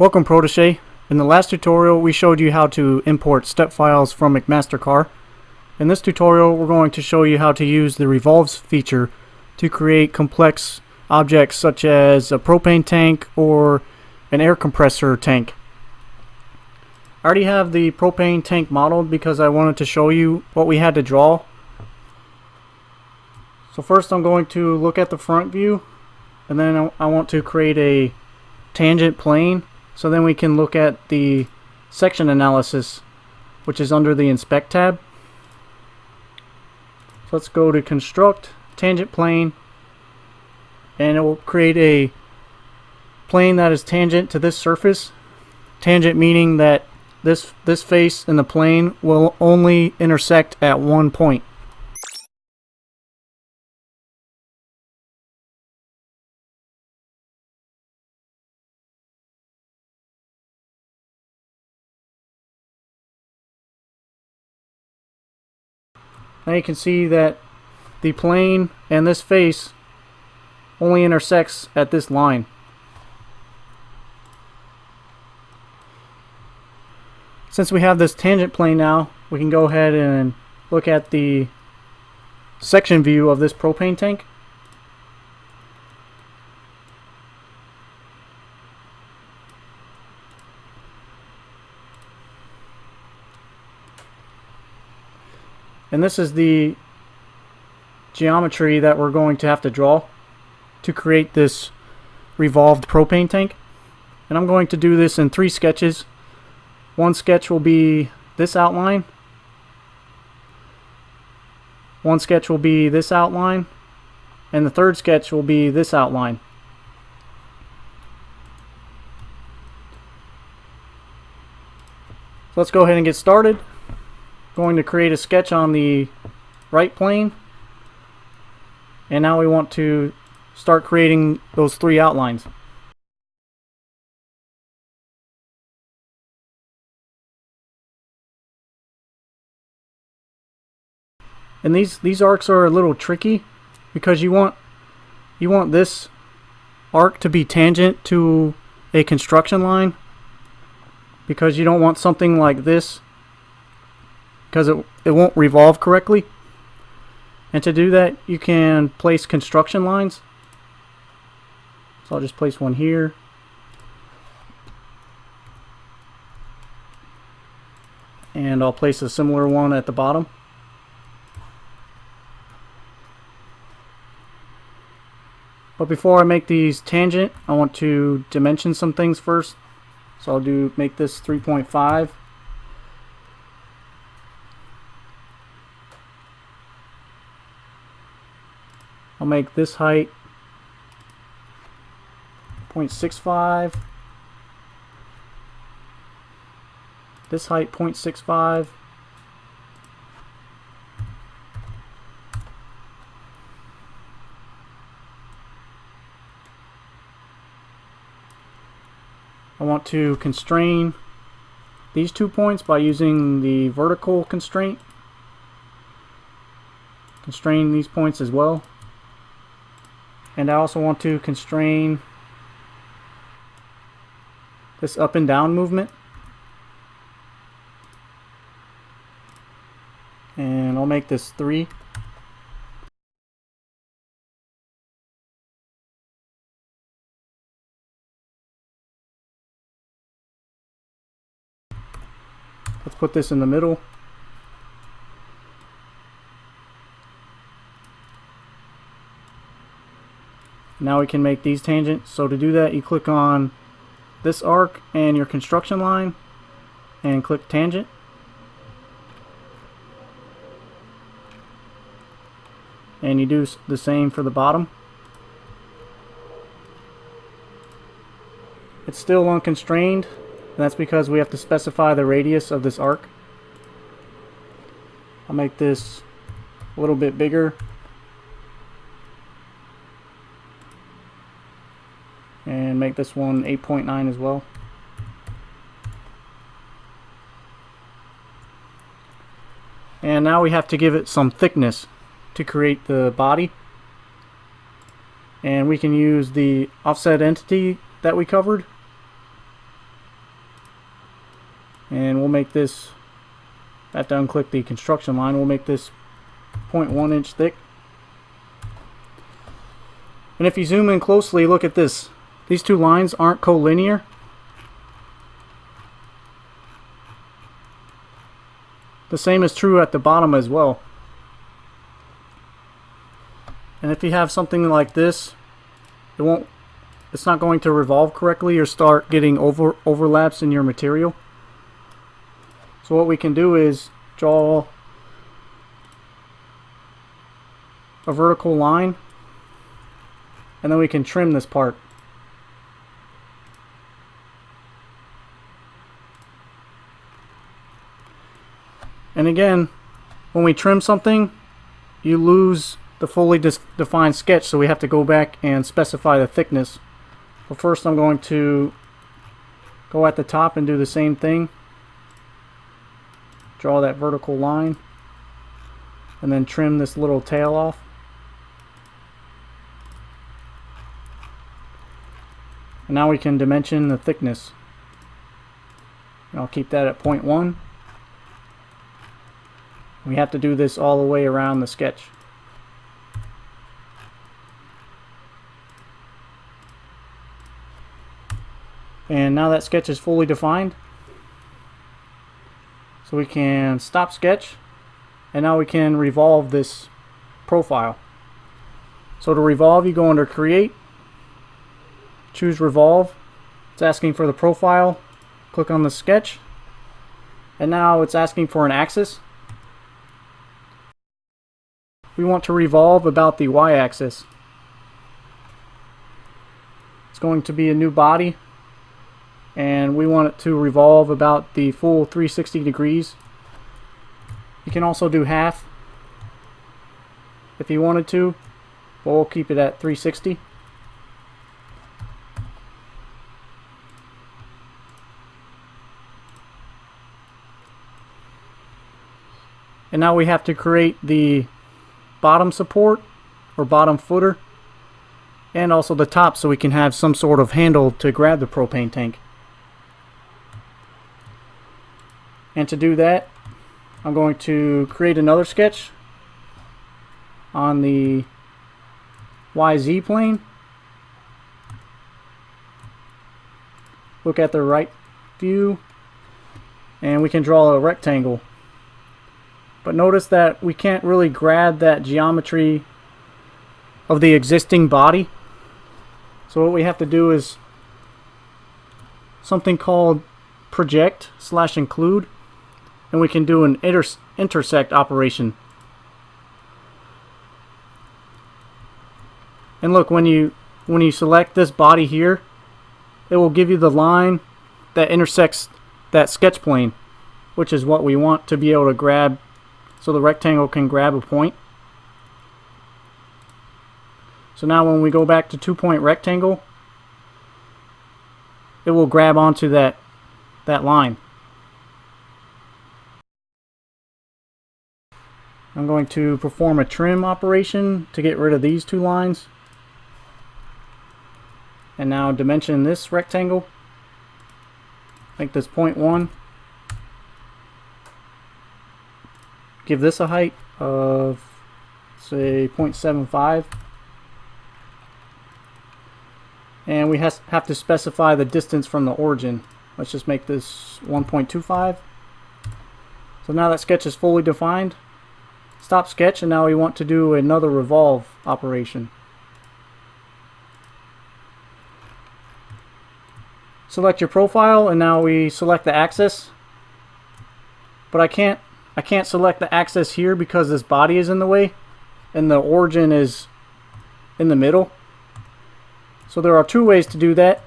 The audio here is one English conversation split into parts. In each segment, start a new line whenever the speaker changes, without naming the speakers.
Welcome Protege. In the last tutorial we showed you how to import step files from McMaster-Carr. In this tutorial we're going to show you how to use the Revolve feature to create complex objects such as a propane tank or an air compressor tank. I already have the propane tank modeled because I wanted to show you what we had to draw. So first I'm going to look at the front view, and then I want to create a tangent plane, so then we can look at the section analysis, which is under the Inspect tab. So let's go to Construct, Tangent Plane, and it will create a plane that is tangent to this surface. Tangent meaning that this face in the plane will only intersect at one point. Now you can see that the plane and this face only intersects at this line. Since we have this tangent plane now, we can go ahead and look at the section view of this propane tank. And this is the geometry that we're going to have to draw to create this revolved propane tank. And I'm going to do this in 3 sketches. One sketch will be this outline. One sketch will be this outline. And the third sketch will be this outline. So let's go ahead and get started. Going to create a sketch on the right plane, and now we want to start creating those 3 outlines. And these arcs are a little tricky because you want this arc to be tangent to a construction line, because you don't want something like this, because it won't revolve correctly. And to do that, you can place construction lines. So I'll just place one here. And I'll place a similar one at the bottom. But before I make these tangent, I want to dimension some things first. So I'll make this 3.5. I'll make this height 0.65, this height 0.65, I want to constrain these 2 points by using the vertical constraint. Constrain these points as well. And I also want to constrain this up and down movement. And I'll make this 3. Let's put this in the middle. Now we can make these tangents. So to do that, you click on this arc and your construction line and click tangent. And you do the same for the bottom. It's still unconstrained, and that's because we have to specify the radius of this arc. I'll make this a little bit bigger. And make this one 8.9 as well. And now we have to give it some thickness to create the body. And we can use the offset entity that we covered. And we'll make this, I have to unclick the construction line, we'll make this 0.1 inch thick. And if you zoom in closely, look at this. These two lines aren't collinear. The same is true at the bottom as well. And if you have something like this, it's not going to revolve correctly or start getting overlaps in your material. So what we can do is draw a vertical line, and then we can trim this part. And again, when we trim something, you lose the fully defined sketch, so we have to go back and specify the thickness. But first I'm going to go at the top and do the same thing. Draw that vertical line and then trim this little tail off. And now we can dimension the thickness. And I'll keep that at 0.1. We have to do this all the way around the sketch. And now that sketch is fully defined. So we can stop sketch, and now we can revolve this profile. So to revolve, you go under Create, choose Revolve. It's asking for the profile. Click on the sketch, and now it's asking for an axis. We want to revolve about the y-axis. It's going to be a new body, and we want it to revolve about the full 360 degrees. You can also do half if you wanted to, but we'll keep it at 360. And now we have to create the bottom support or bottom footer, and also the top, so we can have some sort of handle to grab the propane tank. And to do that, I'm going to create another sketch on the YZ plane. Look at the right view, and we can draw a rectangle. But notice that we can't really grab that geometry of the existing body. So what we have to do is something called project/include, and we can do an intersect operation. And look, when you select this body here, it will give you the line that intersects that sketch plane, which is what we want to be able to grab, so the rectangle can grab a point. So now when we go back to 2-point rectangle, it will grab onto that line. I'm going to perform a trim operation to get rid of these two lines. And now dimension this rectangle. Make this 0.1. Give this a height of, say, 0.75. And we have to specify the distance from the origin. Let's just make this 1.25. So now that sketch is fully defined. Stop sketch, and now we want to do another revolve operation. Select your profile, and now we select the axis. But I can't select the axis here because this body is in the way and the origin is in the middle. So there are two ways to do that.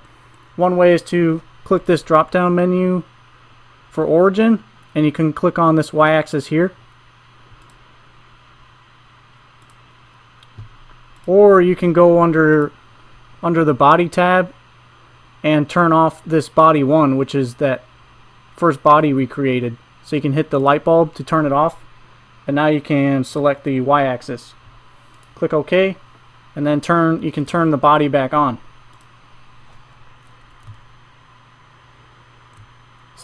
One way is to click this drop down menu for origin, and you can click on this y-axis here. Or you can go under the body tab and turn off this body 1, which is that first body we created. So you can hit the light bulb to turn it off, and now you can select the y-axis. Click OK, and then you can turn the body back on.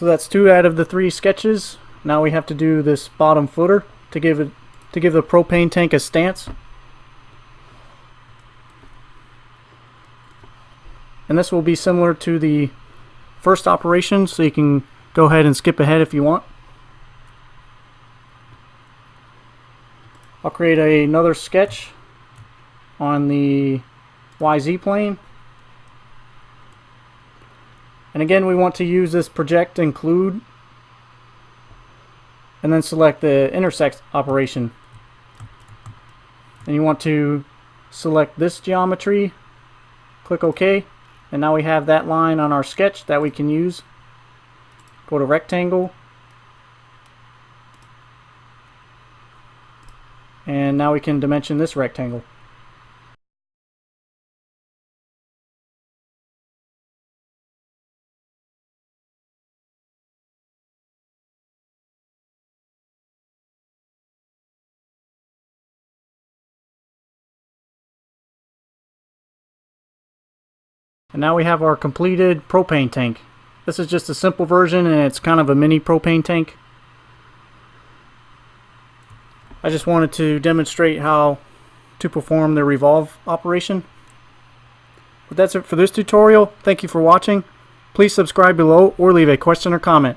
So that's 2 out of the 3 sketches. Now we have to do this bottom footer to give the propane tank a stance. And this will be similar to the first operation, so you can go ahead and skip ahead if you want. I'll create another sketch on the YZ plane. And again, we want to use this project include and then select the intersect operation. And you want to select this geometry, click OK, and now we have that line on our sketch that we can use. Go to rectangle, and now we can dimension this rectangle. And now we have our completed propane tank. This is just a simple version, and it's kind of a mini propane tank. I just wanted to demonstrate how to perform the revolve operation. But that's it for this tutorial. Thank you for watching. Please subscribe below or leave a question or comment.